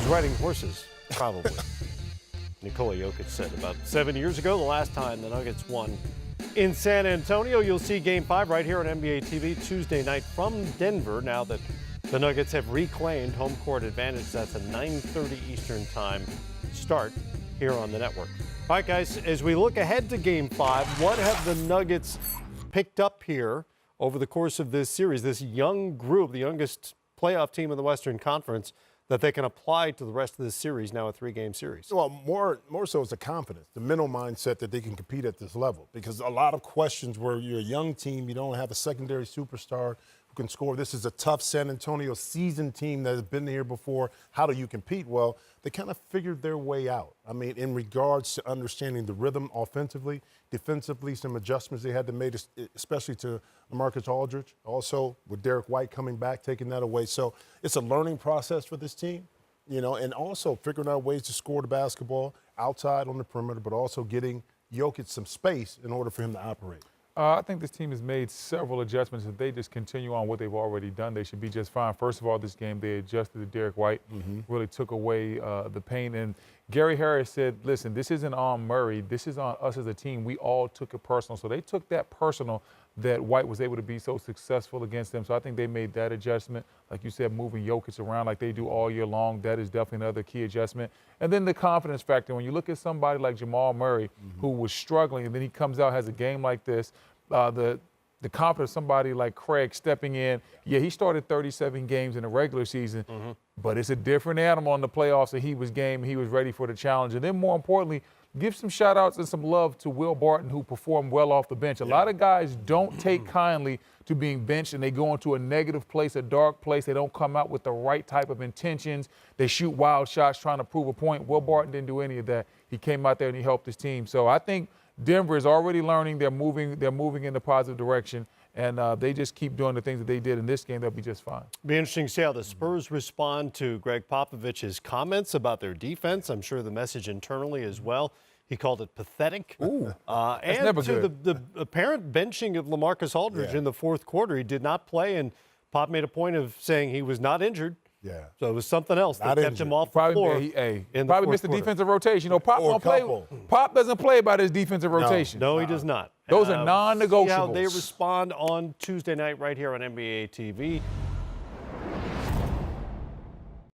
riding horses, probably. Nikola Jokic said about 7 years ago, the last time the Nuggets won in San Antonio. You'll see Game 5 right here on NBA TV Tuesday night from Denver. Now that the Nuggets have reclaimed home court advantage, that's a 9:30 Eastern time start here on the network. All right, guys, as we look ahead to Game 5, what have the Nuggets picked up here over the course of this series, this young group, the youngest playoff team in the Western Conference, that they can apply to the rest of this series, now a 3-game series? Well, more so is the confidence, the mental mindset that they can compete at this level. Because a lot of questions where you're a young team, you don't have a secondary superstar who can score. This is a tough San Antonio seasoned team that has been here before. How do you compete? Well, they kind of figured their way out. I mean, in regards to understanding the rhythm offensively, defensively, some adjustments they had to make, especially to LaMarcus Aldridge. Also, with Derrick White coming back, taking that away. So it's a learning process for this team, you know, and also figuring out ways to score the basketball outside on the perimeter, but also getting Jokic some space in order for him to operate. I think this team has made several adjustments. If they just continue on what they've already done, they should be just fine. First of all, this game, they adjusted to Derrick White, really took away the pain. And Gary Harris said, listen, this isn't on Murray. This is on us as a team. We all took it personal. So they took that personal that White was able to be so successful against them. So I think they made that adjustment. Like you said, moving Jokic around like they do all year long, that is definitely another key adjustment. And then the confidence factor. When you look at somebody like Jamal Murray, who was struggling, and then he comes out, has a game like this, the confidence of somebody like Craig stepping in. Yeah, he started 37 games in the regular season, but it's a different animal in the playoffs, and he was game, he was ready for the challenge. And then more importantly, give some shout-outs and some love to Will Barton, who performed well off the bench. A lot of guys don't take kindly to being benched, and they go into a negative place, a dark place. They don't come out with the right type of intentions. They shoot wild shots trying to prove a point. Will Barton didn't do any of that. He came out there and he helped his team. So I think Denver is already learning. They're moving in the positive direction, and they just keep doing the things that they did in this game. They'll be just fine. Be interesting to see how the Spurs respond to Gregg Popovich's comments about their defense. I'm sure the message internally as well. He called it pathetic. Ooh, and never to good. the apparent benching of LaMarcus Aldridge in the fourth quarter. He did not play, and Pop made a point of saying he was not injured. Yeah. So it was something else that kept him off the floor. Probably missed the defensive rotation. You know, Pop won't play. Pop doesn't play by his defensive rotation. No, he does not. Those are non-negotiables. See how they respond on Tuesday night right here on NBA TV.